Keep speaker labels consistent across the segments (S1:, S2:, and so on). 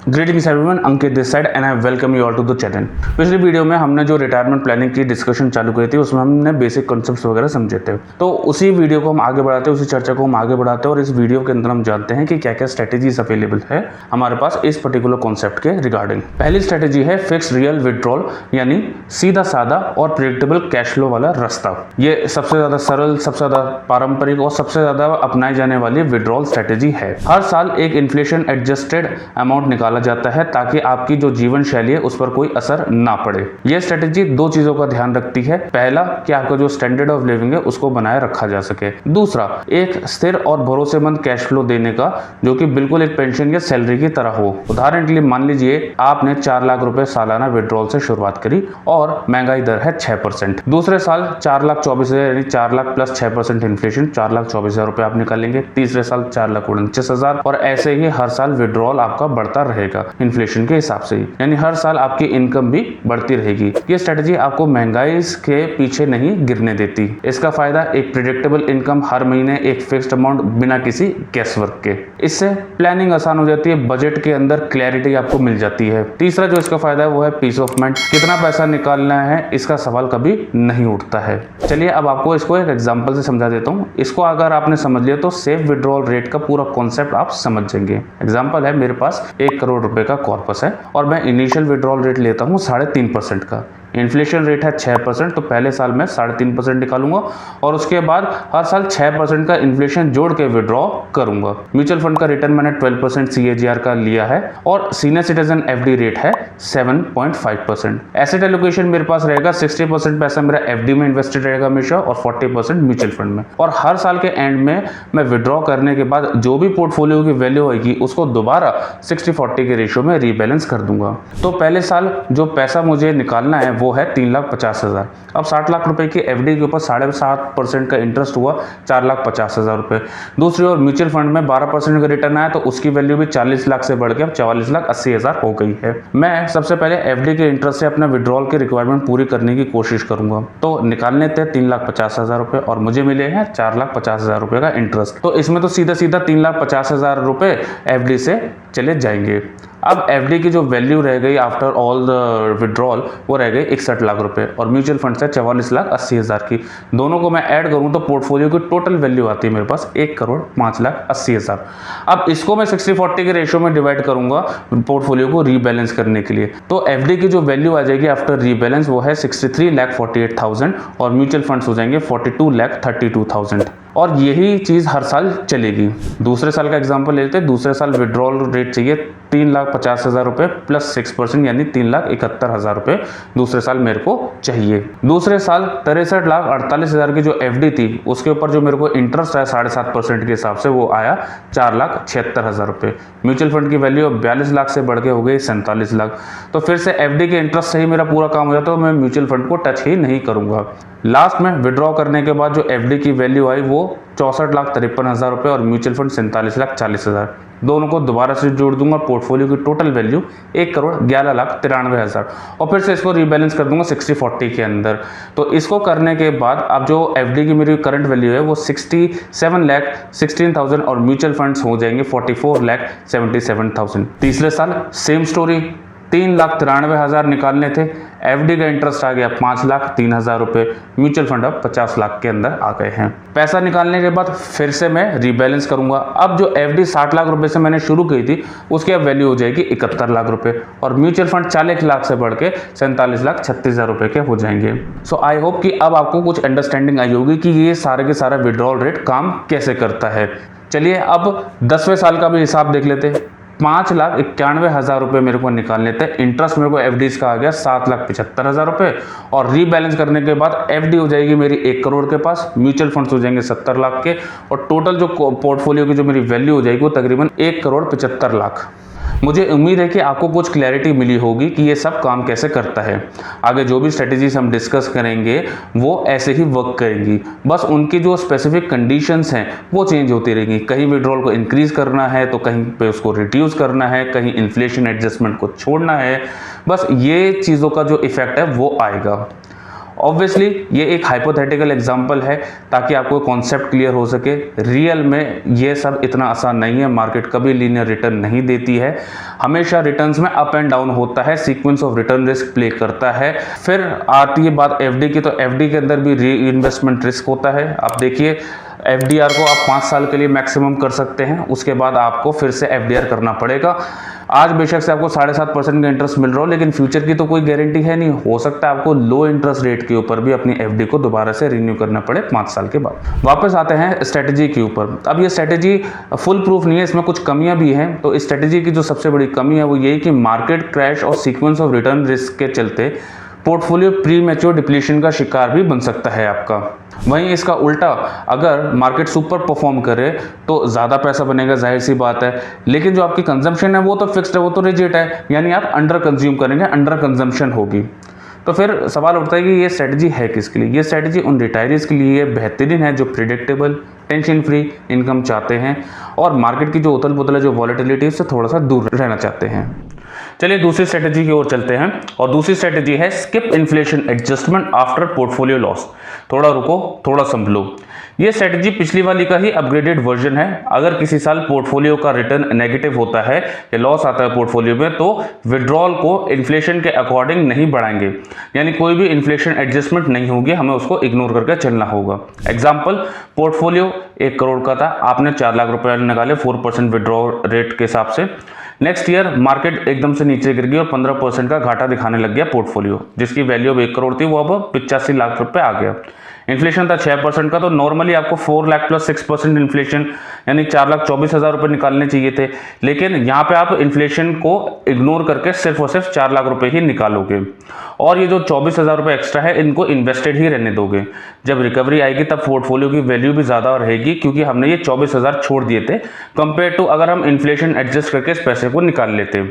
S1: Greetings everyone, Ankit this side and I welcome you all to the channel. पिछली video में हमने जो retirement planning की डिस्कशन चालू करी थी उसमें हमने बेसिक कॉन्सेप्ट्स वगैरह समझे थे। तो उसी वीडियो को हम आगे बढ़ाते हैं, उसी चर्चा को हम आगे बढ़ाते हैं और इस वीडियो के अंदर हम जानते हैं कि क्या क्या स्ट्रेटेजीज अवेलेबल है हमारे पास इस पर्टिकुलर कॉन्सेप्ट के रिगार्डिंग। पहली स्ट्रेटेजी है फिक्स रियल विड्रॉल, यानी सीधा साधा और प्रेडिक्टेबल कैश फ्लो वाला रास्ता। ये सबसे ज्यादा सरल, सबसे ज्यादा पारंपरिक और सबसे ज्यादा अपनाई जाने वाली विड्रॉल स्ट्रेटेजी है। हर साल एक इन्फ्लेशन एडजस्टेड अमाउंट निकाला जाता है ताकि आपकी जो जीवन शैली है उस पर कोई असर ना पड़े। यह स्ट्रेटेजी दो चीजों का ध्यान रखती है। पहला, कि आपका जो स्टैंडर्ड ऑफ लिविंग है उसको बनाए रखा जा सके। दूसरा, एक स्थिर और भरोसेमंद कैश फ्लो देने का जो कि बिल्कुल एक पेंशन या सैलरी की तरह हो। उदाहरण के लिए मान लीजिए आपने 4 लाख रुपए सालाना विड्रॉल से शुरुआत करी और महंगाई दर है 6%। दूसरे साल 4,24,000 यानी 4 लाख प्लस 6% इन्फ्लेशन, 4,24,000 रुपए आप निकालेंगे। तीसरे साल 4,49,000 और ऐसे ही हर साल विड्रॉल आपका बढ़ता रहेगा इन्फ्लेशन के हिसाब से ही, यानी हर साल आपकी इनकम भी बढ़ती रहेगी। ये स्ट्रेटजी आपको महंगाई के पीछे नहीं गिरने देती। इसका फायदा एक प्रेडिक्टेबल इनकम, हर महीने एक फिक्स्ड अमाउंट बिना किसी गैस वर्क के। इससे प्लानिंग आसान हो जाती है, बजट के अंदर क्लैरिटी आपको मिल जाती है। तीसरा जो इसका फायदा है वो है पीस ऑफ माइंड। कितना पैसा निकालना है इसका सवाल कभी नहीं उठता है। चलिए अब आपको इसको एक एग्जांपल से समझा देता हूँ। इसको अगर आपने समझ लिया तो सेफ विड्रॉल रेट का पूरा कॉन्सेप्ट आप समझ जाएंगे। एग्जांपल है, मेरे पास 1 करोड़ रुपए का कॉर्पस है और मैं इनिशियल विड्रॉल रेट लेता हूँ 3.5% का। इन्फ्लेशन रेट है 6%, तो पहले साल में 3.5% निकालूंगा और उसके बाद हर साल 6% का इन्फ्लेशन जोड़ के विड्रॉ करूंगा। म्यूचुअल फंड का रिटर्न मैंने 12% CAGR का लिया है और सीनियर सिटीजन FD रेट है 7.5%। एसेट एलोकेशन मेरे पास रहेगा 60% पैसा मेरा FD में इन्वेस्टेड रहेगा हमेशा और 40% म्यूचुअल फंड में। और हर साल के एंड में मैं विड्रॉ करने के बाद जो भी पोर्टफोलियो की वैल्यू आएगी उसको दोबारा 60-40 के रेशियो में रीबैलेंस कर दूंगा। तो पहले साल जो पैसा मुझे निकालना है वो है 3,50,000। अब 60 लाख रुपए की FD के ऊपर 7.5% का इंटरेस्ट हुआ 4,50,000 रुपए। दूसरी ओर म्यूचुअल फंड में 12% का रिटर्न आया तो उसकी वैल्यू भी 40 लाख से बढ़ के अब 44,80,000 हो गई है। मैं सबसे पहले FD के इंटरेस्ट से अपना विड्रॉल की रिक्वायरमेंट पूरी करने की कोशिश करूंगा। तो निकालने थे 3,50,000 रुपए और मुझे मिले हैं 4,50,000 रुपए का इंटरेस्ट। तो इसमें तो सीधा सीधा 3,50,000 रुपए FD से चले जाएंगे। अब FD की जो वैल्यू रह गई आफ्टर ऑल द विड्रॉल वो रह गई 61 लाख रुपए और म्यूचुअल फंड से 44,80,000 की। दोनों को मैं ऐड करूं तो पोर्टफोलियो की टोटल वैल्यू आती है मेरे पास 1,05,80,000। अब इसको मैं 60-40 के रेशियो में डिवाइड करूंगा पोर्टफोलियो को रीबैलेंस करने के लिए। तो FD की जो वैल्यू आ जाएगी आफ्टर रीबैलेंस वो है 63,48,000 और म्यूचुअल फंड्स हो जाएंगे 42,32,000 और यही चीज हर साल चलेगी। दूसरे साल का एग्जांपल लेते हैं। दूसरे साल विड्रॉल रेट चाहिए 3,50,000 रुपए प्लस 6% यानी 3,71,000 रुपए दूसरे साल मेरे को चाहिए। दूसरे साल 63,48,000 की जो FD थी उसके ऊपर जो मेरे को इंटरेस्ट आया 7.5% के हिसाब से वो आया 4,76,000 रुपए। म्यूचुअल फंड की वैल्यू अब 42 लाख से बढ़ के हो गई 47 लाख। तो फिर से FD के इंटरेस्ट से ही मेरा पूरा काम हो जाता है, तो मैं म्यूचुअल फंड को टच ही नहीं करूंगा। लास्ट में विड्रॉ करने के बाद जो FD की वैल्यू आई वो 64,53,000 रुपए और म्यूचुअल फंड 47,40,000। दोनों को दोबारा से जोड़ दूंगा, पोर्टफोलियो की टोटल वैल्यू 1,11,93,000 और फिर से इसको रीबैलेंस कर दूंगा 60-40 के अंदर। तो इसको करने के बाद अब जो FD की मेरी करंट वैल्यू है वो 67,16,000 और म्यूचुअल फंड्स हो जाएंगे 44,77,000। तीसरे साल सेम स्टोरी, 3,93,000 निकालने थे। FD का इंटरेस्ट आ गया 5,03,000 रुपए। म्यूचुअल फंड अब 50 लाख के अंदर आ गए हैं। पैसा निकालने के बाद फिर से मैं रीबैलेंस करूंगा। अब जो FD 60 लाख रुपए से मैंने शुरू की थी उसकी अब वैल्यू हो जाएगी 71 लाख रुपए और म्यूचुअल फंड 40 लाख से बढ़ के 47,36,000 रुपए के हो जाएंगे। सो आई होप कि अब आपको कुछ अंडरस्टैंडिंग आई होगी कि ये सारे के सारा विड्रॉल रेट काम कैसे करता है। चलिए अब 10वें साल का भी हिसाब देख लेते हैं। 5,91,000 रुपए मेरे को निकालने थे। इंटरेस्ट मेरे को FDs का आ गया 7,75,000 रुपए और रीबैलेंस करने के बाद FD हो जाएगी मेरी 1 करोड़ के पास, म्यूचुअल फंड्स हो जाएंगे 70 लाख के और टोटल जो पोर्टफोलियो की जो मेरी वैल्यू हो जाएगी वो तकरीबन 1,75,00,000। मुझे उम्मीद है कि आपको कुछ क्लैरिटी मिली होगी कि ये सब काम कैसे करता है। आगे जो भी स्ट्रेटजीज हम डिस्कस करेंगे वो ऐसे ही वर्क करेंगी, बस उनकी जो स्पेसिफिक कंडीशंस हैं वो चेंज होती रहेंगी। कहीं विड्रॉल को इंक्रीज करना है तो कहीं पे उसको रिड्यूस करना है, कहीं इन्फ्लेशन एडजस्टमेंट को छोड़ना है। बस ये चीज़ों का जो इफेक्ट है वो आएगा। ऑब्वियसली ये एक हाइपोथेटिकल एग्जांपल है ताकि आपको कॉन्सेप्ट क्लियर हो सके। रियल में ये सब इतना आसान नहीं है, मार्केट कभी लीनियर रिटर्न नहीं देती है, हमेशा रिटर्न्स में अप एंड डाउन होता है, sequence of return risk play करता है। फिर आती है बात एफडी की, तो एफडी के अंदर भी री इन्वेस्टमेंट रिस्क होता है। आप देखिए एफडीआर को आप 5 साल के लिए मैक्सिमम कर सकते हैं, उसके बाद आपको फिर से एफडीआर करना पड़ेगा। आज बेशक से आपको 7.5% का इंटरेस्ट मिल रहा हो, लेकिन फ्यूचर की तो कोई गारंटी है नहीं, हो सकता है आपको लो इंटरेस्ट रेट के ऊपर भी अपनी एफडी को दोबारा से रिन्यू करना पड़े 5 साल के बाद। वापस आते हैं स्ट्रेटेजी के ऊपर। अब ये स्ट्रेटेजी फुल प्रूफ नहीं है, इसमें कुछ कमियां भी हैं। तो इस स्ट्रेटेजी की जो सबसे बड़ी कमी है वो ये कि मार्केट क्रैश और सीक्वेंस ऑफ रिटर्न रिस्क के चलते पोर्टफोलियो प्री मैच्योर डिप्लीशन का शिकार भी बन सकता है आपका। वहीं इसका उल्टा, अगर मार्केट सुपर परफॉर्म करे तो ज़्यादा पैसा बनेगा, जाहिर सी बात है, लेकिन जो आपकी कंजम्पशन है वो तो फिक्स्ड है, वो तो रिजिड है, यानी आप अंडर कंज्यूम करेंगे, अंडर कंजम्पशन होगी। तो फिर सवाल उठता है कि ये स्ट्रेटजी है किसके लिए? ये स्ट्रेटजी उन रिटायरीज के लिए बेहतरीन है जो प्रिडिक्टेबल, टेंशन फ्री इनकम चाहते हैं और मार्केट की जो उथल पुथल है, जो वॉलेटिलिटी, उससे थोड़ा सा दूर रहना चाहते हैं। चलिए दूसरी स्ट्रेटजी की ओर चलते हैं, और दूसरी स्ट्रेटजी है skip inflation adjustment after portfolio loss. थोड़ा रुको, थोड़ा संभलो। ये स्ट्रेटजी पिछली वाली का ही अपग्रेडेड वर्जन है। अगर किसी साल पोर्टफोलियो का रिटर्न नेगेटिव होता है या लॉस आता है पोर्टफोलियो में, तो विड्रॉल को इन्फ्लेशन के अकॉर्डिंग नहीं बढ़ाएंगे, यानी कोई भी इन्फ्लेशन एडजस्टमेंट नहीं होगी, हमें उसको इग्नोर करके चलना होगा। एग्जाम्पल, पोर्टफोलियो 1 करोड़ का था, आपने 4 लाख रुपए निकाले 4% विड्रॉल रेट के हिसाब से। नेक्स्ट ईयर मार्केट एकदम से नीचे गिर गई और 15% का घाटा दिखाने लग गया पोर्टफोलियो, जिसकी वैल्यू अब 1 करोड़ थी, वो अब 85 लाख रुपए आ गया। इन्फ्लेशन था 6% का, तो नॉर्मली आपको 4 लाख प्लस 6% इन्फ्लेशन यानी 4,24,000 रुपए निकालने चाहिए थे, लेकिन यहाँ पे आप इन्फ्लेशन को इग्नोर करके सिर्फ और सिर्फ 4 लाख रुपए ही निकालोगे, और ये जो 24,000 रुपए एक्स्ट्रा है इनको इन्वेस्टेड ही रहने दोगे। जब रिकवरी आएगी तब पोर्टफोलियो की वैल्यू भी ज़्यादा रहेगी, क्योंकि हमने ये 24,000 छोड़ दिए थे कंपेयर टू अगर हम इन्फ्लेशन एडजस्ट करके इस पैसे को निकाल लेते।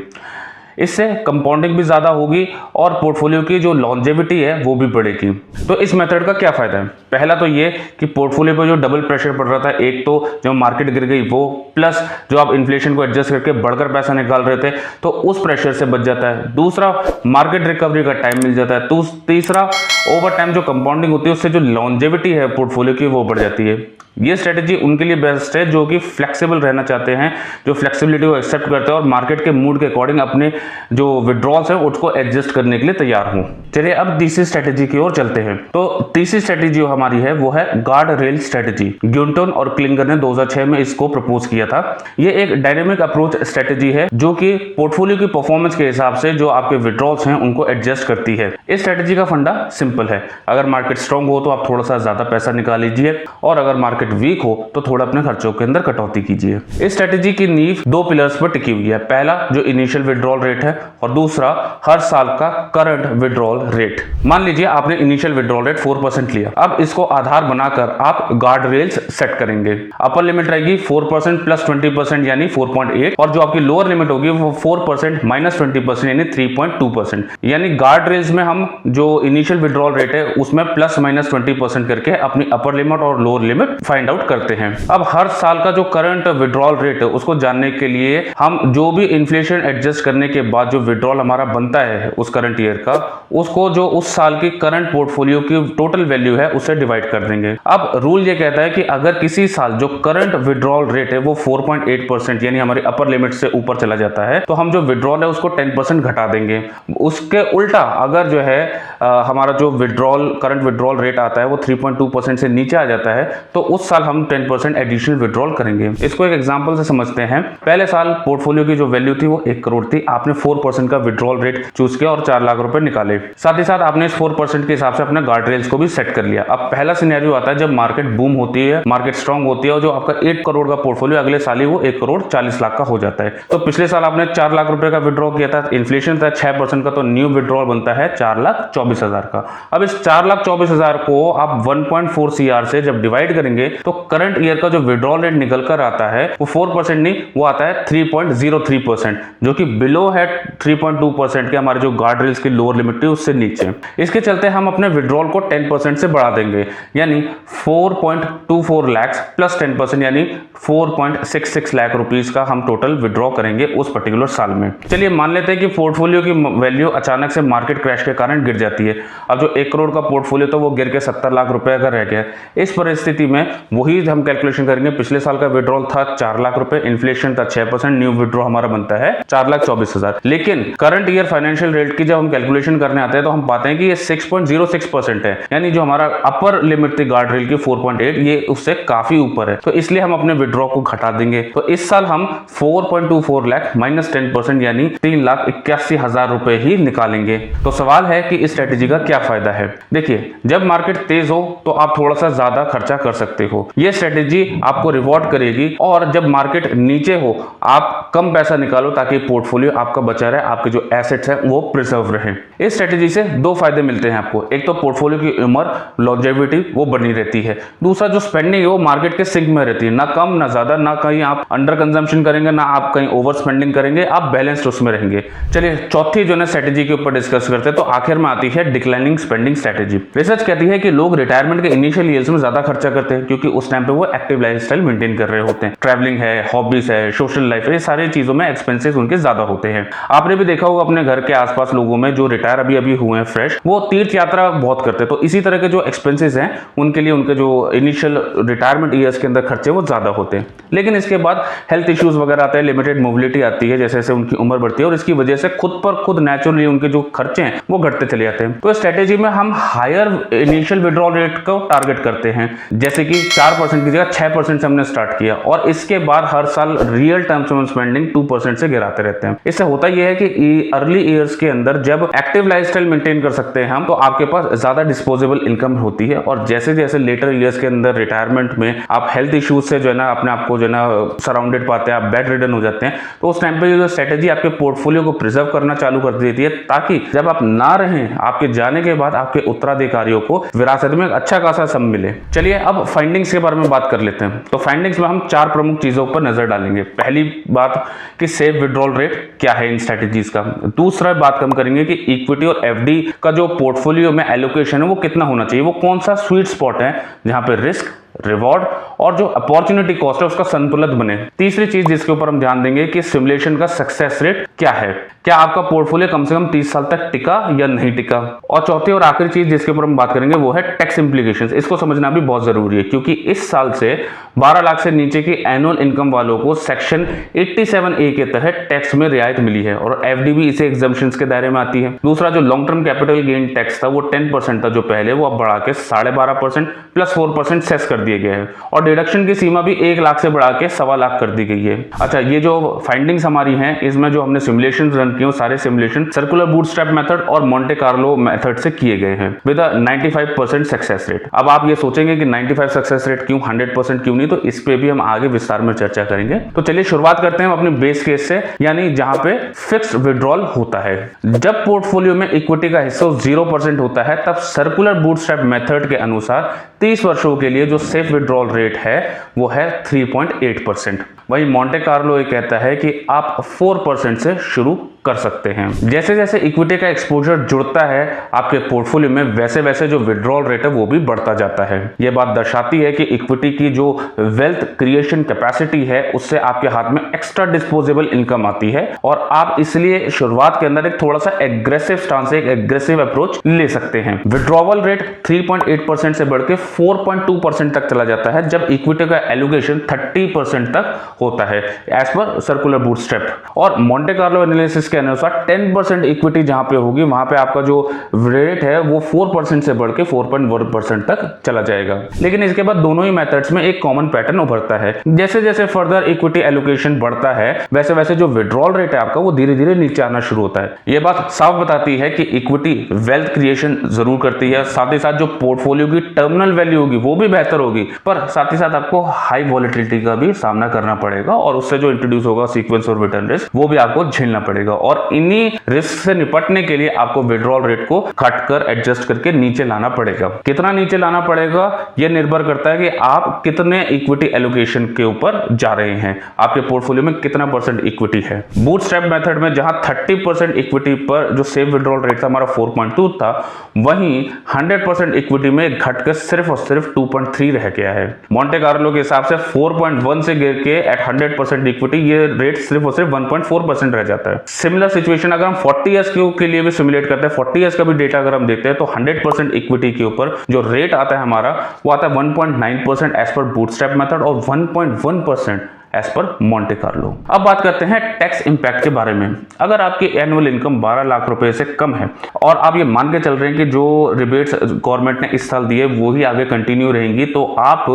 S1: इससे कंपाउंडिंग भी ज़्यादा होगी और पोर्टफोलियो की जो लॉन्जेविटी है वो भी बढ़ेगी। तो इस मेथड का क्या फ़ायदा है? पहला तो ये कि पोर्टफोलियो पर जो डबल प्रेशर पड़ रहा था, एक तो जब मार्केट गिर गई वो, प्लस जो आप इन्फ्लेशन को एडजस्ट करके बढ़कर पैसा निकाल रहे थे, तो उस प्रेशर से बच जाता है। दूसरा, मार्केट रिकवरी का टाइम मिल जाता है। तीसरा, ओवर टाइम जो कंपाउंडिंग होती है उससे जो लॉन्जेविटी है पोर्टफोलियो की वो बढ़ जाती है। ये स्ट्रेटजी उनके लिए बेस्ट है जो कि फ्लेक्सिबल रहना चाहते हैं, जो फ्लेक्सिबिलिटी को एक्सेप्ट करते हैं और मार्केट के मूड के अकॉर्डिंग अपने जो विड्रॉल्स है उसको एडजस्ट करने के लिए तैयार हों। चलिए अब तीसरी स्ट्रेटजी की ओर चलते हैं। तो तीसरी स्ट्रेटजी जो हमारी है वो है गार्ड रेल स्ट्रेटजी। ग्यूंटन और क्लिंगर ने 2006 में इसको प्रपोज किया था। ये एक डायनेमिक अप्रोच स्ट्रेटजी है जो कि पोर्टफोलियो की परफॉर्मेंस के हिसाब से जो आपके विड्रॉल्स हैं उनको एडजस्ट करती है। इस स्ट्रेटजी का फंडा सिंपल है, अगर मार्केट स्ट्रांग हो तो आप थोड़ा सा ज्यादा पैसा निकाल लीजिए, और अगर मार्केट वीक हो तो थोड़ा अपने खर्चों के अंदर कटौती कीजिए। इस स्ट्रेटजी की नींव 2 पिलर्स पर टिकी हुई है। पहला जो इनिशियल विड्रॉल रेट है, और दूसरा हर साल का करंट विड्रॉल रेट। मान लीजिए आपने इनिशियल विड्रॉल रेट 4% लिया, अब इसको आधार बनाकर आप गार्ड रेल्स सेट करेंगे। अपर लिमिट रहेगी 4% प्लस 20% यानी 4.8, और जो आपकी लोअर लिमिट होगी वो 4% माइनस 20% यानी 3.2%। यानी गार्ड रेल्स में हम जो इनिशियल विड्रॉल रेट है उसमें प्लस माइनस 20% करके अपनी अपर लिमिट और लोअर लिमिट फाइंड आउट करते हैं। अब हर साल का जो करंट विड्रॉल रेट है उसको जानने के लिए हम जो भी इन्फ्लेशन एडजस्ट करने के बाद जो विड्रॉल हमारा बनता है उस करंट ईयर का, उसको जो उस साल की करंट पोर्टफोलियो की टोटल वैल्यू है उससे डिवाइड कर देंगे। अब रूल ये कहता है कि अगर किसी साल जो करंट विड्रॉल रेट है वो 4.8% यानी हमारी अपर लिमिट से ऊपर चला जाता है, तो हम जो विड्रॉल है उसको 10% घटा देंगे। उसके उल्टा अगर जो है हमारा जो विड्रॉल करंट विड्रॉल रेट आता है वो 3.2% से नीचे आ जाता है, तो उस साल हम 10% एडिशनल विड्रॉल करेंगे। इसको एक एग्जांपल से समझते हैं। पहले साल पोर्टफोलियो की जो वैल्यू थी वो 1 करोड़ थी, आपने 4% का विड्रॉल रेट चूज किया और 4 लाख रुपए निकाले। साथ ही साथ आपने इस 4% के हिसाब से अपने गार्ड रेल्स को भी सेट कर लिया। अब पहला सिनेरियो आता है जब मार्केट बूम होती है, मार्केट स्ट्रांग होती है, और जो आपका 1 करोड़ का पोर्टफोलियो अगले साल ही वो 1 करोड़ 40 लाख का हो जाता है। तो पिछले साल आपने 4 लाख रुपए का विड्रॉ किया था, इन्फ्लेशन था 6% का, तो न्यू विड्रॉल बनता है 4,24,000 का। अब इस 4,24,000 को आप 1.4 CR से जब डिवाइड करेंगे तो करंट ईयर का जो विड्रॉल रेट निकल कर आता है वो 4% नहीं, वो आता है 3.03%, जो कि बिलो है है 3.2% के, हमारे जो गार्ड रेल्स की लोअर लिमिट थी उससे नीचे। इसके चलते हम अपने विड्रॉल को 10% से बढ़ा देंगे, यानी 4.24 लाख प्लस 10% यानी 4.66 लाख रुपीस का हम टोटल विड्रॉ करेंगे उस पर्टिकुलर साल में। चलिए मान लेते हैं कि पोर्टफोलियो की वैल्यू अचानक से मार्केट क्रैश के कारण गिर जाती है। अब जो 1 करोड़ का पोर्टफोलियो तो वो गिर के 70 लाख रुपए का रह गया। इस परिस्थिति में वही हम कैलकुलेशन करेंगे, पिछले साल का विड्रॉल था 4 लाख रुपए, इन्फ्लेशन था 6%, न्यू विड्रॉ हमारा बनता है 4,24,000। लेकिन करंट ईयर फाइनेंशियल रेट की जब हम कैलकुलेशन करने आते हैं तो हम पाते हैं कि ये 6.06% है, यानी जो हमारा अपर लिमिट थी गार्ड रेल की 4.8, ये उससे काफी ऊपर है। तो इसलिए हम अपने विड्रॉ को घटा देंगे। तो इस साल हम 4.24 लाख माइनस 10% यानी 3,81,000 रुपए ही निकालेंगे। तो सवाल है कि इस स्ट्रेटेजी का क्या फायदा है। देखिए, जब मार्केट तेज हो तो आप थोड़ा सा ज्यादा खर्चा कर सकते हो, ये स्ट्रेटेजी आपको रिवॉर्ड करेगी। और जब मार्केट नीचे हो आप कम पैसा निकालो ताकि पोर्टफोलियो आपका बचा रहे, आपके जो एसेट्स है वो प्रिजर्व रहे। इस स्ट्रेटेजी से दो फायदे मिलते हैं आपको। एक तो पोर्टफोलियो की उम्र, लॉन्जेविटी वो बनी रहती है। दूसरा जो स्पेंडिंग है वो मार्केट के सिंक में रहती है, ना कम ना ज्यादा, ना कहीं आप अंडर कंजम्पशन करेंगे ना आप कहीं ओवर स्पेंडिंग करेंगे, आप बैलेंस्ड उसमें रहेंगे। चलिए चौथी जो है स्ट्रेटेजी के ऊपर डिस्कस करते हैं। तो आखिर में आती है डिक्लाइनिंग स्पेंडिंग स्ट्रेटेजी। रिसर्च कहती है कि लोग रिटायरमेंट के इनिशियल ईयर्स में ज्यादा खर्चा करते हैं क्योंकि उस टाइम पे वो एक्टिव लाइफस्टाइल मेंटेन कर रहे होते हैं। ट्रैवलिंग है, हॉबीज है, सोशल लाइफ है, ये सारी चीजों में एक्सपेंसेस उनके ज्यादा होते हैं। आपने भी देखा होगा अपने घर के आसपास लोगों में जो रिटायर अभी हुए हैं फ्रेश, वो तीर्थ यात्रा बहुत करते हैं। तो इसी तरह के जो एक्सपेंसेस हैं उनके लिए उनके जो इनिशियल रिटायरमेंट ईयर्स के अंदर खर्चे वो ज्यादा होते हैं। लेकिन इसके बाद हेल्थ इश्यूज वगैरह आते हैं, लिमिटेड मोबिलिटी आती है, जैसे जैसे उनकी उम्र बढ़ती है और इसकी वजह से खुद पर खुद नेचुरली उनके जो खर्चे हैं वो घटते चले जाते हैं। तो स्ट्रेटेजी में हम हायर इनिशियल विड्रॉल रेट को टारगेट करते हैं, जैसे कि 4% की जगह 6% से हमने स्टार्ट किया और इसके बाद हर साल रियल टर्म्स में स्पेंडिंग 2% से गिराते रहते हैं। इससे होता यह है कि अर्ली ईयर्स के अंदर जब एक्टिव लाइफस्टाइल मेंटेन कर सकते हैं हम, तो आपके पास ज्यादा डिस्पोजेबल इनकम होती है। और जैसे जैसे लेटर ईयर्स के अंदर रिटायरमेंट में आप हेल्थ इश्यूज से जो है ना अपने आप को जो है ना सराउंडेड पाते हैं, आप बेड रिडन हो जाते हैं, तो उस टाइम पे जो स्ट्रेटेजी आपके पोर्टफोलियो को प्रिजर्व करना चालू कर देती है ताकि जब आप ना रहें, आपके जाने के बाद आपके उत्तराधिकारियों को विरासत में अच्छा खासा सम मिले। चलिए अब फाइंडिंग्स के बारे में बात कर लेते हैं। तो फाइंडिंग्स में हम 4 प्रमुख चीजों पर नजर डालेंगे। पहली बात कि सेफ विड्रॉल रेट क्या है इन स्ट्रेटेजीज का। दूसरा बात हम करेंगे कि इक्विटी और एफडी का जो पोर्टफोलियो में एलोकेशन है वो कितना होना चाहिए, वो कौन सा स्वीट स्पॉट है जहां पे रिस्क, रिवॉर्ड और जो अपॉर्चुनिटी कॉस्ट है उसका संतुलित बने। तीसरी चीज जिसके ऊपर हम ध्यान देंगे कि सिमुलेशन का सक्सेस रेट क्या है, क्या आपका पोर्टफोलियो कम से कम 30 साल तक टिका या नहीं टिका। और चौथी और आखिरी चीज जिसके ऊपर हम बात करेंगे वो है टैक्स इंप्लीकेशंस। इसको समझना भी बहुत जरूरी है क्योंकि इस साल से 12 लाख से नीचे की एनुअल इनकम वालों को सेक्शन 87A के तहत टैक्स में रियायत मिली है और एफडी भी इसे एग्जम्पशंस के दायरे में आती है। दूसरा जो long term capital gain tax था वो 10% था जो पहले, वो अब बढ़ा के 12.5% प्लस 4% सेस कर दिए गए हैं और डिडक्शन की सीमा भी 1 लाख से बढ़ा के 1.25 लाख कर दी गई है। अच्छा, ये जो फाइंडिंग्स हमारी हैं इसमें जो हमने सिमुलेशन रन किए सारे सिमुलेशन सर्कुलर बूटस्ट्रैप मेथड और मोंटे कार्लो मेथड से किए गए हैं विद 95% सक्सेस रेट। अब आप ये सोचेंगे कि 95 सक्सेस रेट क्यों, 100% क्यों नहीं, तो इस पे भी हम आगे विस्तार में चर्चा करेंगे। तो चलिए शुरुआत करते हैं अपने बेस केस से, यानी जहां पे फिक्स्ड विड्रॉल होता है। जब पोर्टफोलियो में इक्विटी का हिस्सा 0% होता है तब सर्कुलर बूटस्ट्रैप मेथड के अनुसार 30 वर्षों के लिए जो सेफ विड्रॉल रेट है वो है 3.8%। वही मोंटे कार्लो ये कहता है कि आप 4% से शुरू कर सकते हैं। जैसे जैसे इक्विटी का एक्सपोजर जुड़ता है आपके पोर्टफोलियो में वैसे वैसे जो विड्रॉल रेट है वो भी बढ़ता जाता है। यह बात दर्शाती है कि इक्विटी की जो वेल्थ क्रिएशन कैपेसिटी है उससे आपके हाथ में एक्स्ट्रा डिस्पोजेबल इनकम आती है और आप इसलिए शुरुआत के अंदर एक थोड़ा सा एग्रेसिव स्टांस, एक एग्रेसिव अप्रोच ले सकते हैं। विड्रॉवल रेट 3.8% से बढ़ के 4.2% तक चला जाता है जब इक्विटी का एलोकेशन 30% तक होता है एज पर सर्कुलर बूटस्ट्रैप। और मोंटे कार्लो एनालिसिस के अनुसार 10% इक्विटी जहां पे होगी वहां पे आपका जो रेट है वो 4% से बढ़ के 4.1% तक चला जाएगा। लेकिन इसके बाद दोनों ही मेथड्स में एक कॉमन पैटर्न उभरता है, जैसे जैसे फर्दर इक्विटी एलोकेशन बढ़ता है वैसे वैसे जो विड्रॉल रेट है आपका वो धीरे धीरे नीचे आना शुरू होता है। यह बात साफ बताती है कि इक्विटी वेल्थ क्रिएशन जरूर करती है, साथ ही साथ जो पोर्टफोलियो की टर्मिनल वैल्यू होगी वो भी बेहतर होगी, पर साथ ही साथ आपको हाई वॉलेटिलिटी का भी सामना करना पड़ेगा। पड़ेगा और उससे जो इंट्रोड्यूस होगा सीक्वेंस और रिटर्न रिस्क वो भी आपको झेलना पड़ेगा। और इन्हीं रिस्क से निपटने के लिए आपको विड्रॉल रेट को घटकर एडजस्ट करके नीचे लाना पड़ेगा। कितना नीचे लाना पड़ेगा यह निर्भर करता है कि आप कितने इक्विटी एलोकेशन के ऊपर जा रहे हैं, आपके पोर्टफोलियो में कितना % इक्विटी है। बूटस्ट्रैप मेथड में जहां 30% इक्विटी पर जो सेम विड्रॉल रेट था हमारा 4.2 था, वहीं 100% इक्विटी में घटकर सिर्फ और सिर्फ 2.3 रह गया है। मोंटे कार्लो के हिसाब से 4.1 से गिर के एट 100% इक्विटी ये रेट सिर्फ और सिर्फ 1.4% रह जाता है। सिमिलर सिचुएशन अगर हम 40 ईयर्स के लिए भी सिमुलेट करते हैं, 40 ईयर्स का भी डेटा अगर हम देखते हैं तो 100% इक्विटी के ऊपर जो रेट आता है हमारा वो आता है 1.9% एज पर बूटस्ट्रैप मेथड और 1.1% एज पर मोंटे कार्लो। अब बात करते हैं टैक्स इंपैक्ट के बारे में। अगर आपकी एनुअल इनकम 12 लाख रुपए से कम है और आप ये मान के चल रहे हैं कि जो रिबेट्स गवर्नमेंट ने इस साल दिए वो ही आगे कंटिन्यू रहेंगी, तो आप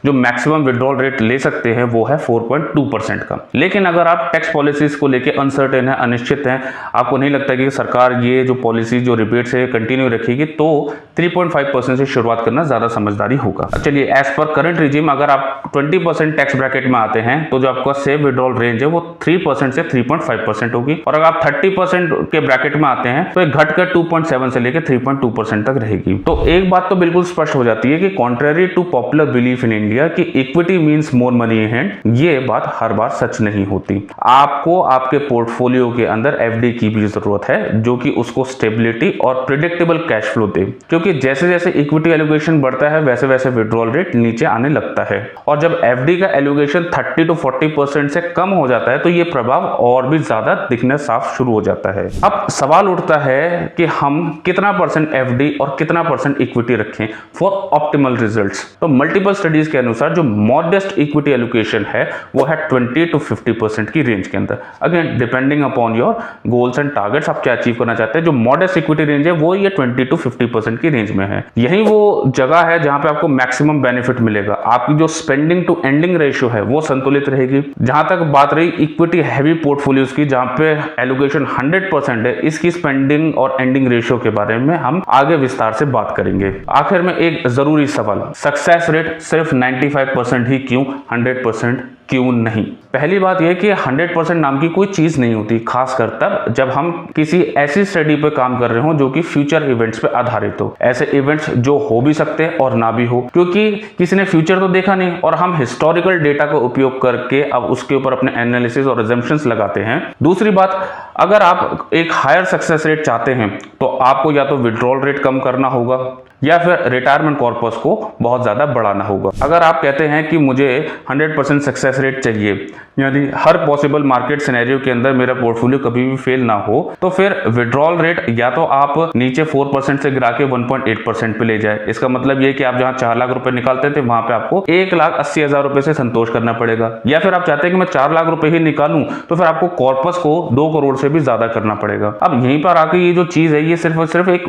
S1: जो मैक्सिमम विड्रॉल रेट ले सकते हैं वो है 4.2% का। लेकिन अगर आप टैक्स पॉलिसीज को लेकर अनसर्टेन है, अनिश्चित है, आपको नहीं लगता कि सरकार ये जो पॉलिसी जो रिबेट्स है कंटिन्यू रखेगी, तो 3.5% से शुरुआत करना ज्यादा समझदारी होगा। चलिए, एज पर करंट रिजीम अगर आप 20% टैक्स ब्रैकेट में आते हैं तो जो आपका सेफ विड्रॉल रेंज है वो 3% से 3.5% होगी, और अगर आप 30% के ब्रैकेट में आते हैं तो घटकर 2.7 से लेकर 3.2% तक रहेगी। तो एक बात तो बिल्कुल स्पष्ट हो जाती है कि contrary to popular belief in India कि equity means more money in hand, ये बात हर बार सच नहीं होती। आपको आपके पोर्टफोलियो के अंदर एफडी की भी जरूरत है जो कि उसको स्टेबिलिटी और प्रिडिक्टेबल कैश फ्लो दे, क्योंकि जैसे जैसे इक्विटी एलोकेशन बढ़ता है वैसे वैसे विड्रॉल रेट नीचे आने लगता है। और जब एफडी का एलोकेशन 30 to 40% से कम हो जाता है तो ये प्रभाव और भी ज्यादा दिखना साफ शुरू हो जाता है। अब सवाल उठता है कि हम कितना % एफडी और कितना % इक्विटी रखें फॉर ऑप्टिमल रिजल्ट्स। तो मल्टीपल स्टडीज के अनुसार जो मॉडेस्ट इक्विटी एलोकेशन है वो है 20 to 50% की रेंज के अंदर। Again depending upon your goals and targets, आप क्या अचीव करना चाहते हैं। जो मॉडेस्ट इक्विटी रेंज है वो ये 20 to 50% की रेंज में है। यही वो जगह है जहां पे आपको मैक्सिमम बेनिफिट मिलेगा। आपकी जो स्पेंडिंग टू एंडिंग रेशियो है वो संतुलित रहेगी। जहां तक बात रही इक्विटी हैवी पोर्टफोलियोज की जहां पे एलोकेशन 100% है, इसकी स्पेंडिंग और एंडिंग रेशियो के बारे में हम आगे विस्तार से बात करेंगे। आखिर में एक जरूरी सवाल, सक्सेस रेट सिर्फ 95% ही क्यों, 100% क्यों नहीं? पहली बात यह कि 100% नाम की कोई चीज नहीं होती, खासकर तब जब हम किसी ऐसी स्टडी पे काम कर रहे हो जो कि फ्यूचर इवेंट्स पे आधारित हो। ऐसे इवेंट्स जो हो भी सकते हैं और ना भी हो, क्योंकि किसी ने फ्यूचर तो देखा नहीं और हम हिस्टोरिकल डेटा का उपयोग करके अब उसके ऊपर अपने एनालिसिस और अजम्पशंस लगाते हैं। दूसरी बात, अगर आप एक हायर सक्सेस रेट चाहते हैं तो आपको या तो विड्रॉल रेट कम करना होगा या फिर रिटायरमेंट कॉर्पस को बहुत ज्यादा बढ़ाना होगा। अगर आप कहते हैं कि मुझे 100% सक्सेस रेट चाहिए, यानी हर पॉसिबल मार्केट सिनेरियो के अंदर मेरा पोर्टफोलियो कभी भी फेल ना हो, तो फिर विड्रॉल रेट या तो आप नीचे 4% से गिरा के 1.8% पे ले जाए। इसका मतलब ये कि आप जहां 4 लाख रुपए निकालते थे वहां पे आपको 1,80,000 रुपए से संतोष करना पड़ेगा। या फिर आप चाहते हैं कि मैं 4 लाख रुपए ही निकालूं, तो फिर आपको कॉर्पस को 2 करोड़ से भी ज्यादा करना पड़ेगा। अब यहीं पर आके ये जो चीज है ये सिर्फ और सिर्फ एक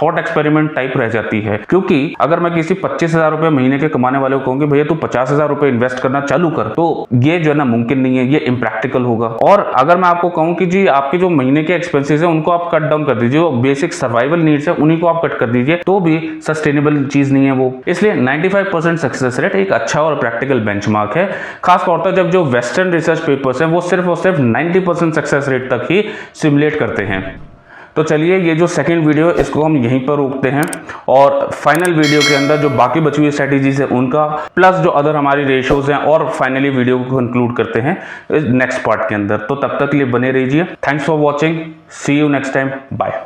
S1: थॉट एक्सपेरिमेंट टाइप रह जाती है, क्योंकि अगर मैं किसी 25,000 रुपए महीने के कमाने वाले को कहूंगी भैया तू 50,000 रुपए इन्वेस्ट करना चालू कर, तो ये जो है ना मुमकिन नहीं है, ये इम्प्रैक्टिकल होगा। और अगर मैं आपको कहूं कि जी आपके जो महीने के एक्सपेंसेस है उनको आप कट डाउन कर दीजिए, जो बेसिक सर्वाइवल नीड्स है उन्हीं को आप कट कर दीजिए, तो भी सस्टेनेबल चीज नहीं है वो। इसलिए 95% सक्सेस रेट एक अच्छा और प्रैक्टिकल बेंचमार्क है, खास तौर पर जब जो वेस्टर्न रिसर्च पेपर्स हैं वो सिर्फ और सिर्फ 90% सक्सेस रेट तक ही सिमुलेट करते हैं। तो चलिए, ये जो सेकंड वीडियो है इसको हम यहीं पर रोकते हैं और फाइनल वीडियो के अंदर जो बाकी बची हुई स्ट्रेटेजीज है उनका प्लस जो अदर हमारी रेशियोज हैं और फाइनली वीडियो को कंक्लूड करते हैं नेक्स्ट पार्ट के अंदर। तो तब तक के लिए बने रहिए। Thanks for watching, see you next time, bye.